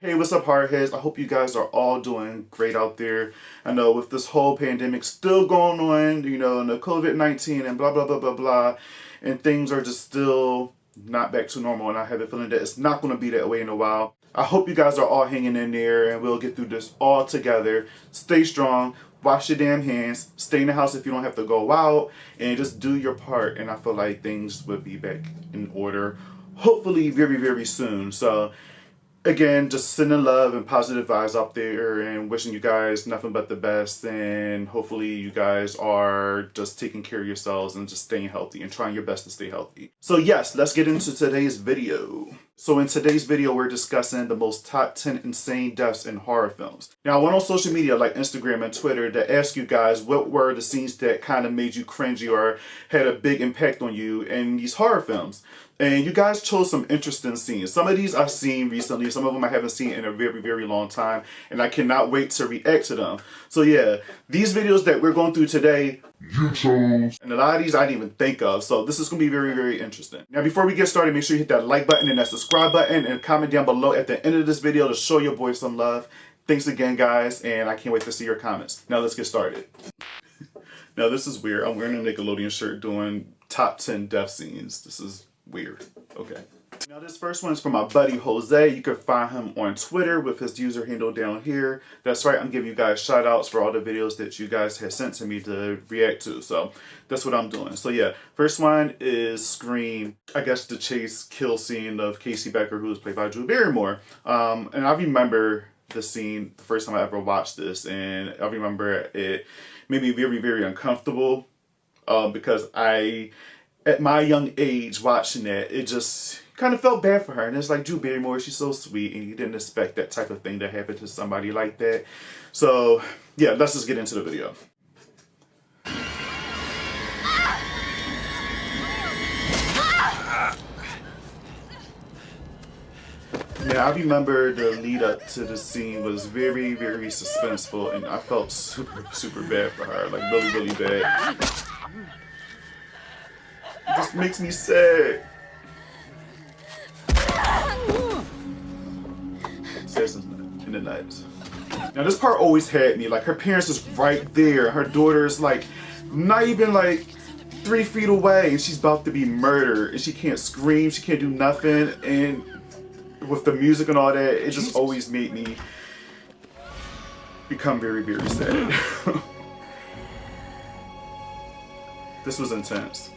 Hey, what's up, hardheads? I hope you guys are all doing great out there. I know with this whole pandemic still going on, you know, and the COVID-19 and blah, blah, blah, blah, blah, and things are just still not back to normal, and I have a feeling that it's not going to be that way in a while. I hope you guys are all hanging in there, and we'll get through this all together. Stay strong, wash your damn hands, stay in the house if you don't have to go out, and just do your part, and I feel like things will be back in order, hopefully very, very soon. So again, just sending love and positive vibes out there and wishing you guys nothing but the best, and hopefully you guys are just taking care of yourselves and just staying healthy and trying your best to stay healthy. So yes, let's get into today's video. So in today's video, we're discussing the most top 10 insane deaths in horror films. Now, I went on social media like Instagram and Twitter to ask you guys what were the scenes that kind of made you cringy or had a big impact on you in these horror films. And you guys chose some interesting scenes. Some of these I've seen recently, some of them I haven't seen in a very, very long time, and I cannot wait to react to them. So yeah, these videos that we're going through today, you chose. And a lot of these I didn't even think of, so this is going to be very, very interesting. Now before we get started, make sure you hit that like button and that subscribe button, and comment down below at the end of this video to show your boy some love. Thanks again, guys, and I can't wait to see your comments. Now let's get started. Now this is weird. I'm wearing a Nickelodeon shirt doing top 10 death scenes. This is weird. Okay. Now this first one is from my buddy Jose. You can find him on Twitter with his user handle down here. That's right, I'm giving you guys shout outs for all the videos that you guys have sent to me to react to. So that's what I'm doing. So yeah, first one is Scream. I guess the chase kill scene of Casey Becker, who was played by Drew Barrymore. And I remember the scene the first time I ever watched this, and I remember it made me very, very uncomfortable because at my young age watching that, it just kind of felt bad for her. And it's like, Drew Barrymore, she's so sweet, and you didn't expect that type of thing to happen to somebody like that. So yeah, let's just get into the video. Now, I remember the lead up to the scene was very, very suspenseful, and I felt super, super bad for her, like really, really bad. It just makes me sad. Says in the night. Now this part always had me. Like, her parents is right there. Her daughter is like not even like 3 feet away, and she's about to be murdered, and she can't scream. She can't do nothing. And with the music and all that, it just always made me become very, very sad. This was intense.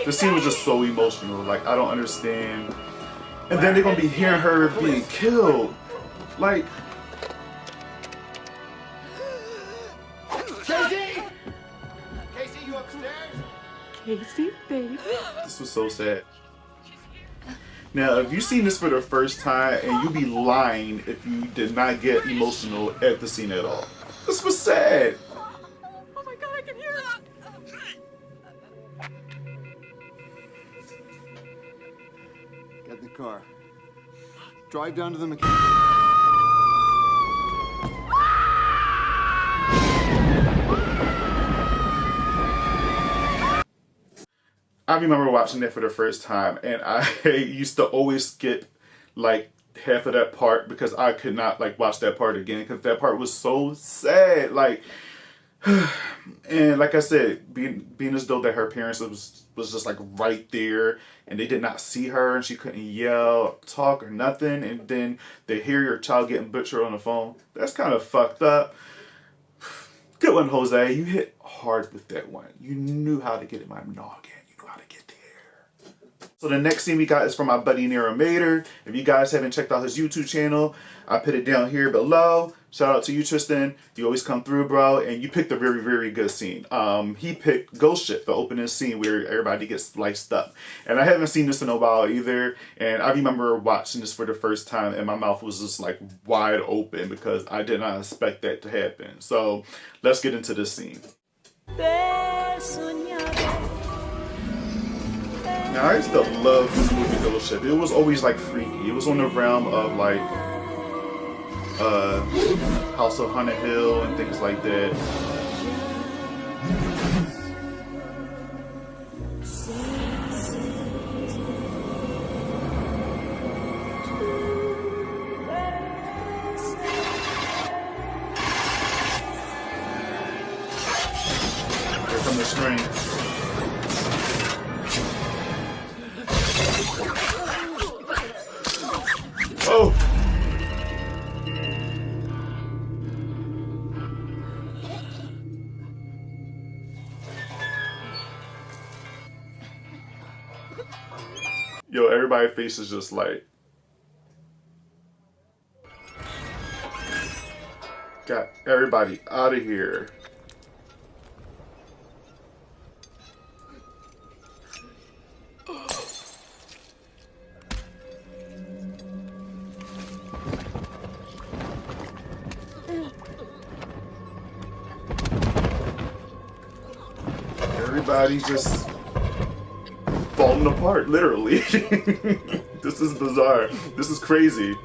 The scene was just so emotional, like, I don't understand. And then they're gonna be hearing her being killed. Like, Casey! Casey, you upstairs? Casey, baby. This was so sad. Now, if you've seen this for the first time, and you be lying if you did not get emotional at the scene at all. This was sad. Oh my god, I can hear it. Get in the car. Drive down to the mechanic. I remember watching that for the first time, and I used to always skip like half of that part because I could not like watch that part again because that part was so sad. Like, and like I said, being as though that her parents was just like right there, and they did not see her, and she couldn't yell, talk, or nothing, and then they hear your child getting butchered on the phone. That's kind of fucked up. Good one, Jose. You hit hard with that one. You knew how to get in my noggin. You knew how to get there. So the next scene we got is from my buddy Nero Mater. If you guys haven't checked out his YouTube channel, I put it down here below. Shout out to you, Tristan. You always come through, bro. And you picked a very, very good scene. He picked Ghostship, the opening scene where everybody gets sliced up. And I haven't seen this in a while either. And I remember watching this for the first time, and my mouth was just like wide open because I did not expect that to happen. So let's get into this scene. Now, I used to love this movie, Ghostship. It was always like freaky. It was on the realm of like House of Haunted Hill and things like that. Here comes the string. Oh! Yo, everybody's face is just like, got everybody out of here. Everybody's just falling apart, literally. This is bizarre. This is crazy.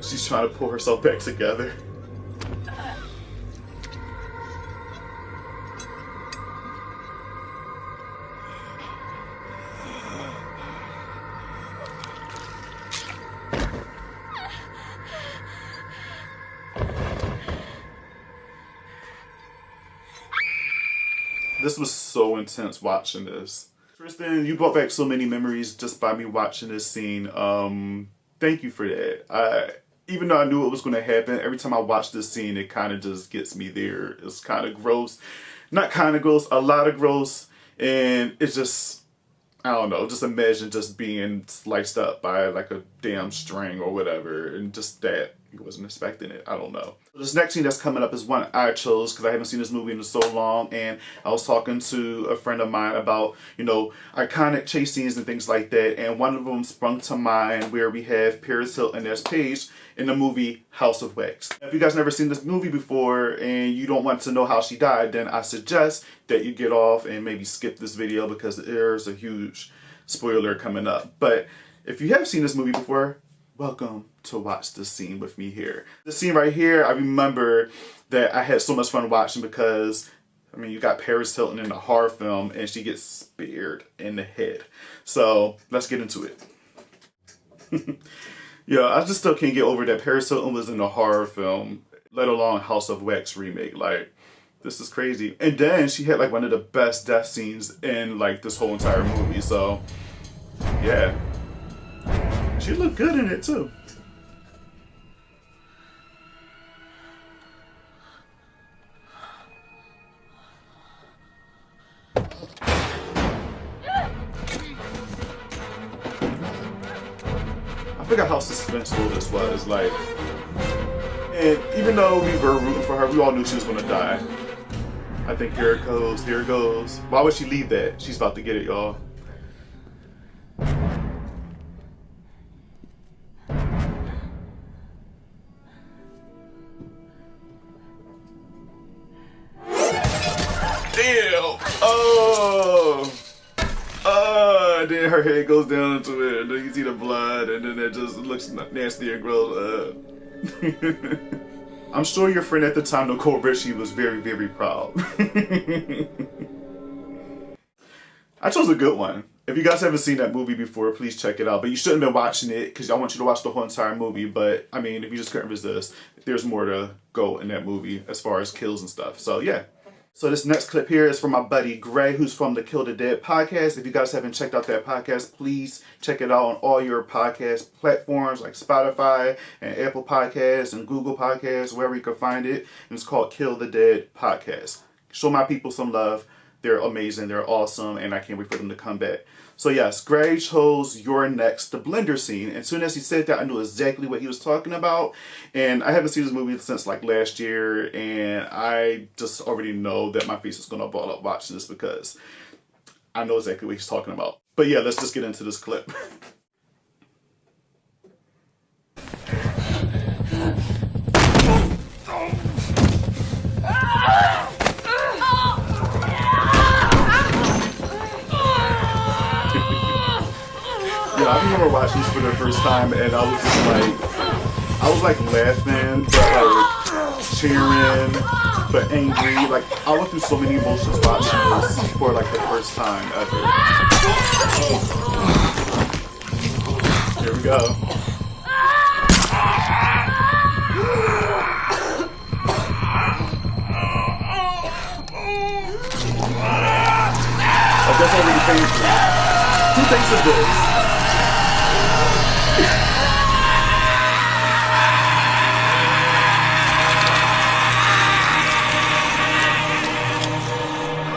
She's trying to pull herself back together. This was so intense watching this. Tristan, you brought back so many memories just by me watching this scene. Thank you for that. Even though I knew it was going to happen, every time I watch this scene, it kind of just gets me there. It's kind of gross. Not kind of gross, a lot of gross. And it's just, I don't know, just imagine just being sliced up by like a damn string or whatever. And just that, I wasn't expecting it. I don't know. This next scene that's coming up is one I chose because I haven't seen this movie in so long, and I was talking to a friend of mine about, you know, iconic chase scenes and things like that, and one of them sprung to mind where we have Paris Hilton as Paige in the movie House of Wax. If you guys never seen this movie before and you don't want to know how she died, then I suggest that you get off and maybe skip this video because there's a huge spoiler coming up. But if you have seen this movie before, welcome to watch this scene with me here. This scene right here, I remember that I had so much fun watching because, I mean, you got Paris Hilton in a horror film and she gets speared in the head. So let's get into it. Yeah, I just still can't get over that Paris Hilton was in a horror film, let alone House of Wax remake. Like, this is crazy. And then she had like one of the best death scenes in like this whole entire movie. So yeah, she looked good in it too. I forgot how suspenseful this was, like, and even though we were rooting for her, we all knew she was gonna die. I think here it goes, here it goes. Why would she leave that? She's about to get it, y'all. Damn! Oh! Then her head goes down into it, and then you see the blood, and then it just looks nasty and gross. I'm sure your friend at the time, Nicole Richie, was very, very proud. I chose a good one. If you guys haven't seen that movie before, please check it out. But you shouldn't have been watching it because I want you to watch the whole entire movie. But, I mean, if you just couldn't resist, there's more to go in that movie as far as kills and stuff. So, yeah. So this next clip here is from my buddy Gray, who's from the Kill the Dead podcast. If you guys haven't checked out that podcast, please check it out on all your podcast platforms like Spotify and Apple Podcasts and Google Podcasts, wherever you can find it. And it's called Kill the Dead Podcast. Show my people some love. They're amazing. They're awesome. And I can't wait for them to come back. So yes, Gray chose You're Next, the blender scene. And as soon as he said that, I knew exactly what he was talking about. And I haven't seen this movie since like last year. And I just already know that my face is going to ball up watching this because I know exactly what he's talking about. But yeah, let's just get into this clip. Yeah, I remember watching this for the first time and I was just like, I was like laughing, but like cheering, but angry. Like I went through so many emotions watching this for like the first time ever. Here we go. Like that's already painful. Who thinks of this?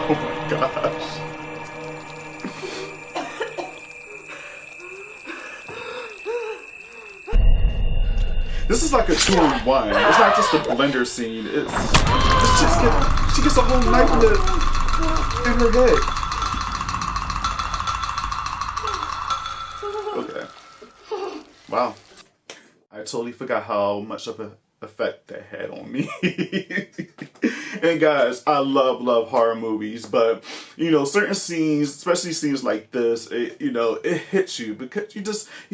Oh my gosh. This is like a 2-in-1. It's not just a blender scene. She gets a whole knife in her head. Okay. Wow. I totally forgot how much of an effect that had on me. And guys, I love horror movies, but you know, certain scenes, especially scenes like this, it hits you because you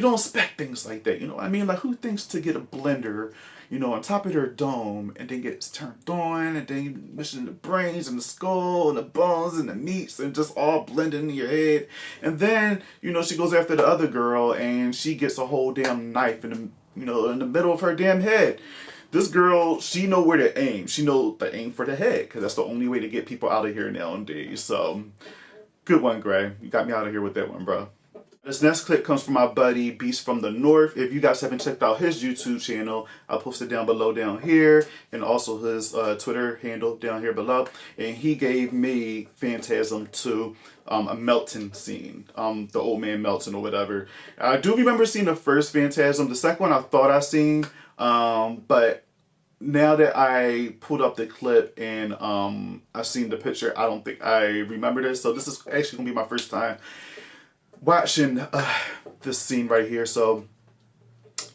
don't expect things like that. You know what I mean? Like who thinks to get a blender, on top of their dome and then gets turned on and then you mixing the brains and the skull and the bones and the meats and just all blended in your head. And then, she goes after the other girl and she gets a whole damn knife in the middle of her damn head. This girl, she know where to aim. She know the aim for the head because that's the only way to get people out of here nowadays. So, good one, Gray. You got me out of here with that one, bro. This next clip comes from my buddy, Beast from the North. If you guys haven't checked out his YouTube channel, I'll post it down below down here. And also his Twitter handle down here below. And he gave me Phantasm 2, a melting scene. The old man melting or whatever. I do remember seeing the first Phantasm. The second one I thought I seen. But now that I pulled up the clip and I've seen the picture, I don't think I remember this. So this is actually going to be my first time watching this scene right here. So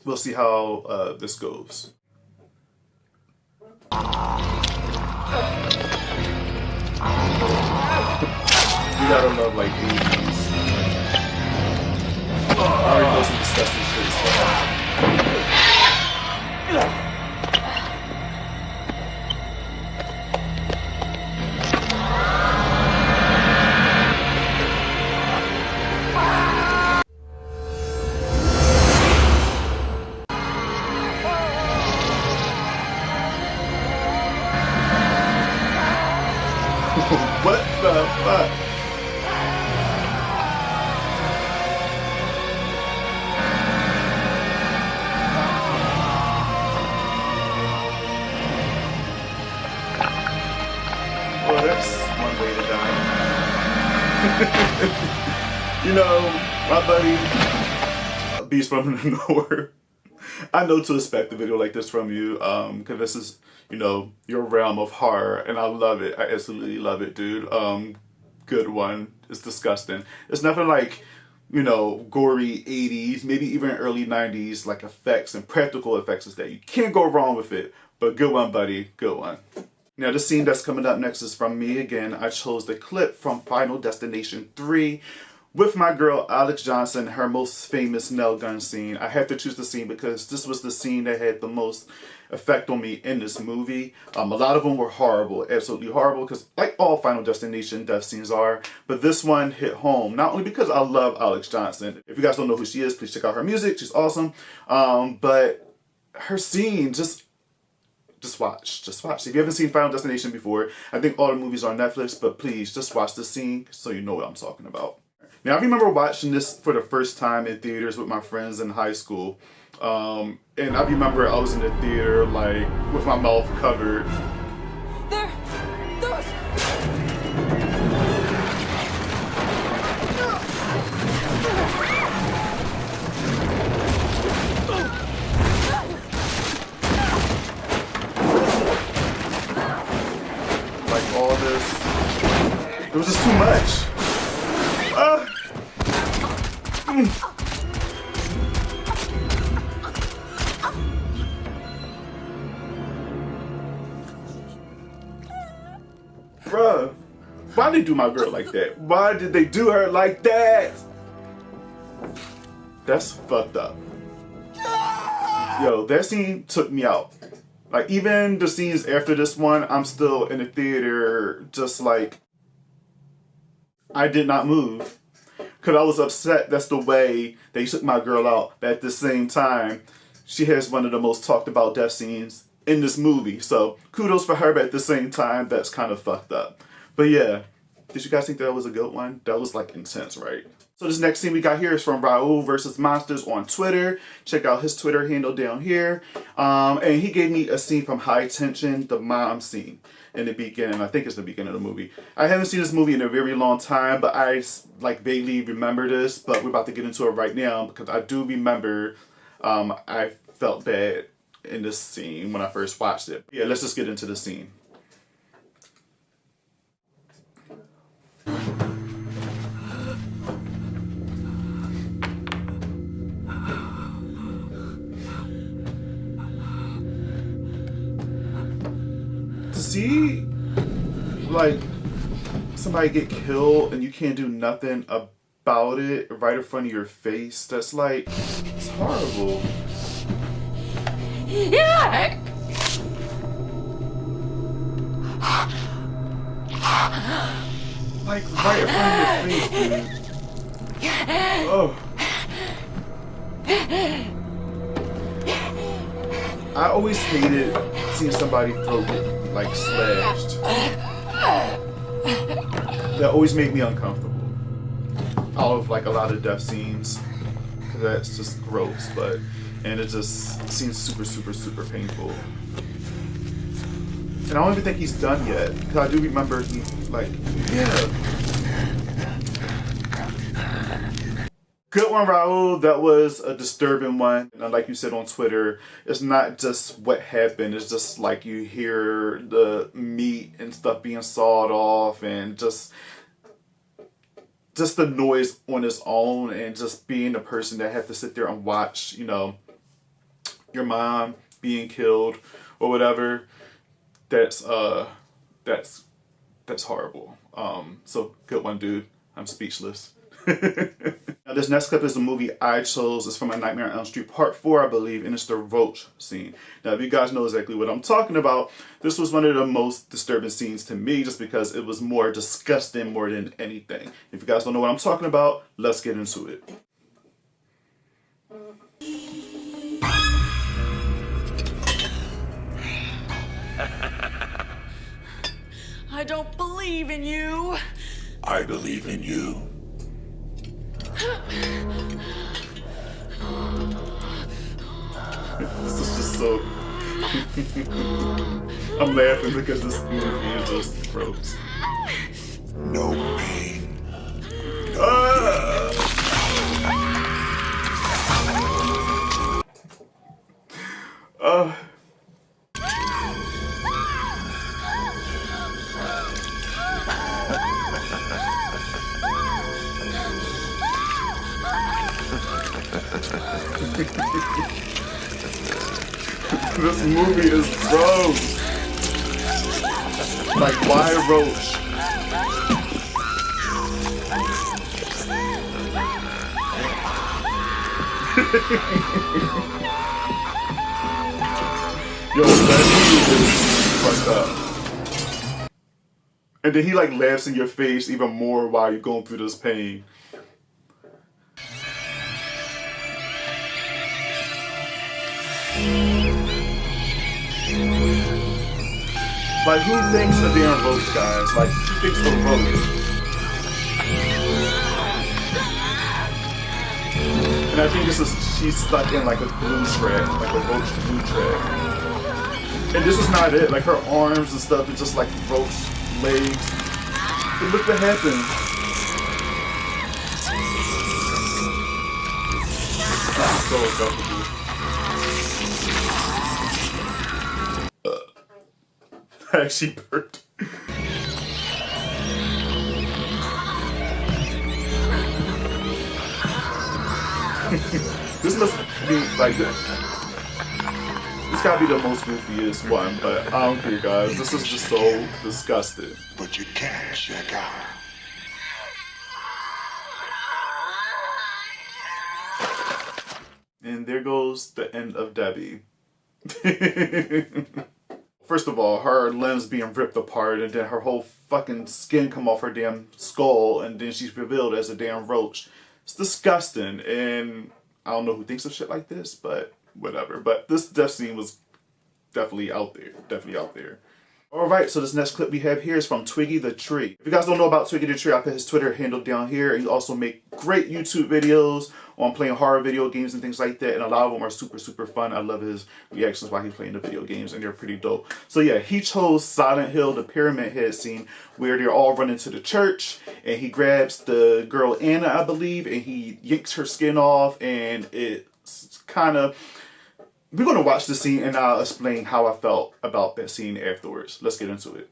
we'll see how this goes. You gotta love like 80s. I already know some disgusting shit. What the fuck? Well, that's one way to die. My buddy, Beast from the North, I know to expect a video like this from you, because this is, your realm of horror, and I love it. I absolutely love it, dude. Good one. It's disgusting. It's nothing like, gory 80s, maybe even early 90s, like effects and practical effects is that. You can't go wrong with it. But good one, buddy. Good one. Now, the scene that's coming up next is from me again. I chose the clip from Final Destination 3 with my girl Alex Johnson, her most famous nail gun scene. I had to choose the scene because this was the scene that had the most effect on me in this movie. A lot of them were horrible, absolutely horrible, because like all Final Destination death scenes are, but this one hit home, not only because I love Alex Johnson. If you guys don't know who she is, please check out her music. She's awesome. But her scene, just watch. If you haven't seen Final Destination before, I think all the movies are on Netflix, but please just watch the scene so you know what I'm talking about. Now, I remember watching this for the first time in theaters with my friends in high school. And I remember I was in the theater, like, with my mouth covered. There! Those! Like, all this. It was just too much. Bruh, why did they do my girl like that? Why did they do her like that? That's fucked up. Yo, that scene took me out. Like, even the scenes after this one, I'm still in the theater, just like, I did not move. Because I was upset that's the way they took my girl out. But at the same time, she has one of the most talked about death scenes in this movie. So, kudos for her, but at the same time, that's kind of fucked up. But yeah, did you guys think that was a good one? That was like intense, right? So this next scene we got here is from Raul versus Monsters on Twitter. Check out his Twitter handle down here. And he gave me a scene from High Tension, the mom scene in the beginning. I think it's the beginning of the movie. I haven't seen this movie in a very long time, but I like vaguely remember this. But we're about to get into it right now because I do remember I felt bad in this scene when I first watched it. Yeah, let's just get into the scene. To see, like, somebody get killed and you can't do nothing about it right in front of your face, that's like, it's horrible. Yeah. Like, right in front of your face, dude. Oh. I always hated seeing somebody throat get, like, slashed. That always made me uncomfortable. Out of, like, a lot of death scenes. Because that's just gross, but... And it just seems super, super, super painful. And I don't even think he's done yet. Because I do remember he, like... Yeah. Good one, Raul. That was a disturbing one. And like you said on Twitter, it's not just what happened. It's just like you hear the meat and stuff being sawed off and just the noise on its own and just being the person that had to sit there and watch, you know, your mom being killed or whatever. That's horrible. So good one, dude. I'm speechless. Now this next clip is the movie I chose. It's from A Nightmare on Elm Street Part 4, I believe, and it's the roach scene. Now if you guys know exactly what I'm talking about, this was one of the most disturbing scenes to me just because it was more disgusting more than anything. If you guys don't know what I'm talking about, let's get into it. I don't believe in you. I believe in you. This is just so... I'm laughing because this movie is just gross. No pain. This movie is gross. Like, why roach? Yo, that movie is fucked up. And then he like laughs in your face even more while you're going through this pain. Like, who thinks a damn roach, guys? Like, who thinks a roach? And I think she's stuck in like a glue trap, like a roach glue trap. And this is not it. Like, her arms and stuff is just like roach legs. But look what happened. This is so uncomfortable. Actually burnt. This must be like this gotta be the most goofiest one, but I don't care, guys. This is just so disgusting. But you can't check out. And there goes the end of Debbie. First of all, her limbs being ripped apart, and then her whole fucking skin come off her damn skull, and then she's revealed as a damn roach. It's disgusting, and I don't know who thinks of shit like this, but whatever. But this death scene was definitely out there. Definitely out there. Alright, so this next clip we have here is from Twiggy the Tree. If you guys don't know about Twiggy the Tree, I'll put his Twitter handle down here. And he also make great YouTube videos on playing horror video games and things like that. And a lot of them are super, super fun. I love his reactions while he's playing the video games, and they're pretty dope. So yeah, he chose Silent Hill, the Pyramid Head scene, where they're all running to the church. And he grabs the girl Anna, I believe, and he yanks her skin off. And it's kind of... We're going to watch the scene, and I'll explain how I felt about that scene afterwards. Let's get into it.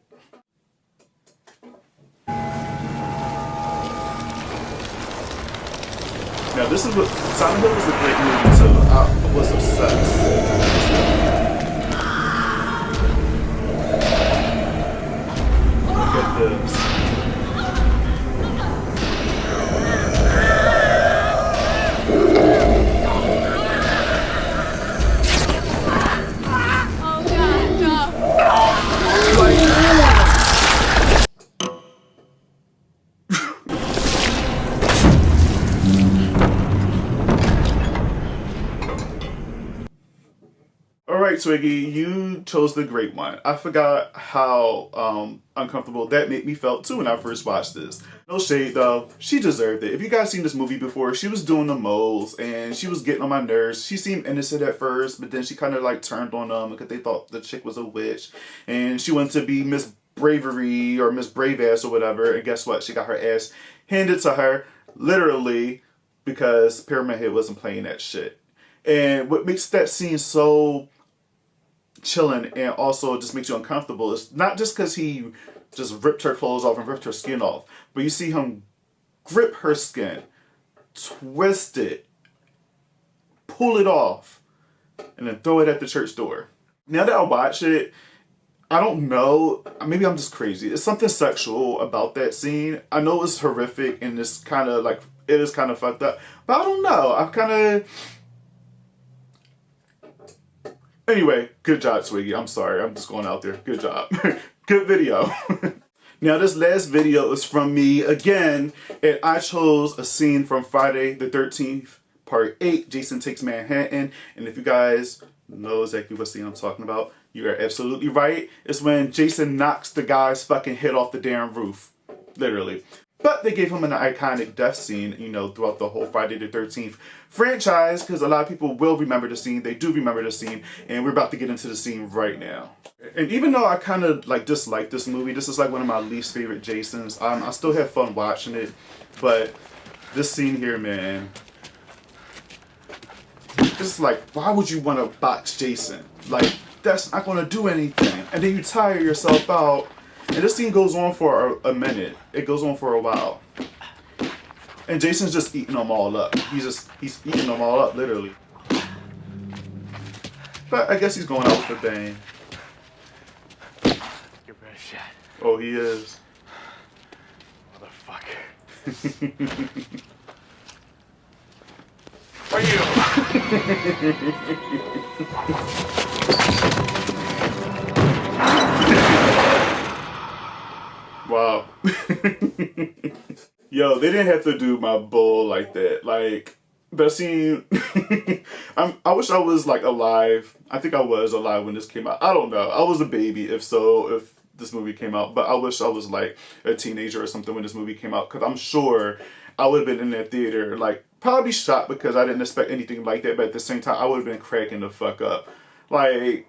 Now, this is what... Silent Hill was a great movie, so I was obsessed. Look at this. Alright, Twiggy, you chose the great one. I forgot how uncomfortable that made me felt too when I first watched this. No shade though, she deserved it. If you guys seen this movie before, she was doing the moles and she was getting on my nerves. She seemed innocent at first, but then she kind of like turned on them because they thought the chick was a witch. And she wanted to be Miss Bravery or Miss Brave Ass or whatever. And guess what? She got her ass handed to her, literally, because Pyramid Head wasn't playing that shit. And what makes that scene so chilling and also just makes you uncomfortable is not just because he just ripped her clothes off and ripped her skin off, but you see him grip her skin, twist it, pull it off, and then throw it at the church door. Now that I watch it, I don't know, maybe I'm just crazy. There's something sexual about that scene. I know it's horrific and it's kind of like, it is kind of fucked up, but I don't know. I'm kind of... Anyway, good job, Twiggy. I'm sorry. I'm just going out there. Good job. Good video. Now, this last video is from me again, and I chose a scene from Friday the 13th, Part 8, Jason Takes Manhattan. And if you guys know exactly what scene I'm talking about, you are absolutely right. It's when Jason knocks the guy's fucking head off the damn roof. Literally. But they gave him an iconic death scene, you know, throughout the whole Friday the 13th franchise, because a lot of people will remember the scene. They do remember the scene, and we're about to get into the scene right now. And even though I kind of like dislike this movie, this is like one of my least favorite Jasons. I still have fun watching it, but this scene here, man, it's like, why would you want to box Jason? Like, that's not going to do anything. And then you tire yourself out. And this scene goes on for a minute. It goes on for a while. And Jason's just eating them all up. He's eating them all up, literally. But I guess he's going out with a bang. Your best shot. Oh, he is. Motherfucker. For you. Wow. Yo, they didn't have to do my bull like that. Like, that scene... I wish I was, like, alive. I think I was alive when this came out. I don't know. I was a baby, if this movie came out. But I wish I was, like, a teenager or something when this movie came out. Because I'm sure I would have been in that theater, like, probably shocked because I didn't expect anything like that. But at the same time, I would have been cracking the fuck up. Like...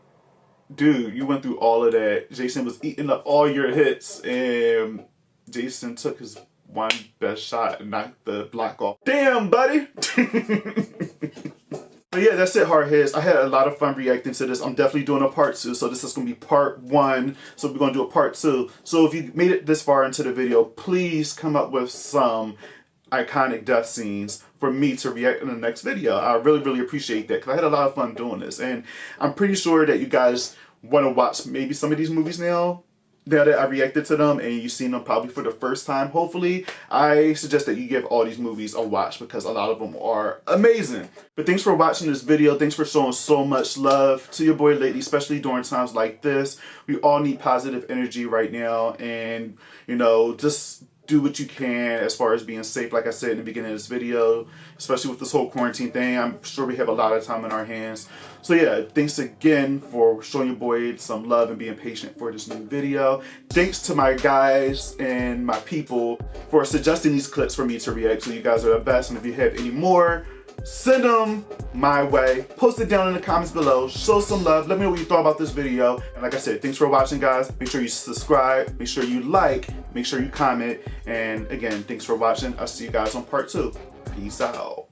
Dude, you went through all of that. Jason was eating up all your hits, and Jason took his one best shot and knocked the block off. Damn, buddy! But yeah, that's it, Hardheads. I had a lot of fun reacting to this. I'm definitely doing a part 2, so this is going to be part 1. So we're going to do a part 2. So if you made it this far into the video, please come up with some iconic death scenes for me to react in the next video. I really, really appreciate that because I had a lot of fun doing this. And I'm pretty sure that you guys want to watch maybe some of these movies now. now that I reacted to them and you've seen them probably for the first time, hopefully, I suggest that you give all these movies a watch because a lot of them are amazing. But thanks for watching this video. Thanks for showing so much love to your boy lately, especially during times like this. We all need positive energy right now, and, you know, just do what you can as far as being safe, like I said in the beginning of this video, especially with this whole quarantine thing. I'm sure we have a lot of time in our hands. So yeah, thanks again for showing your boy some love and being patient for this new video. Thanks to my guys and my people for suggesting these clips for me to react to. You guys are the best, and if you have any more, send them my way. Post it down in the comments below. Show some love. Let me know what you thought about this video. And like I said, thanks for watching, guys. Make sure you subscribe. Make sure you like. Make sure you comment. And again, thanks for watching. I'll see you guys on part 2. Peace out.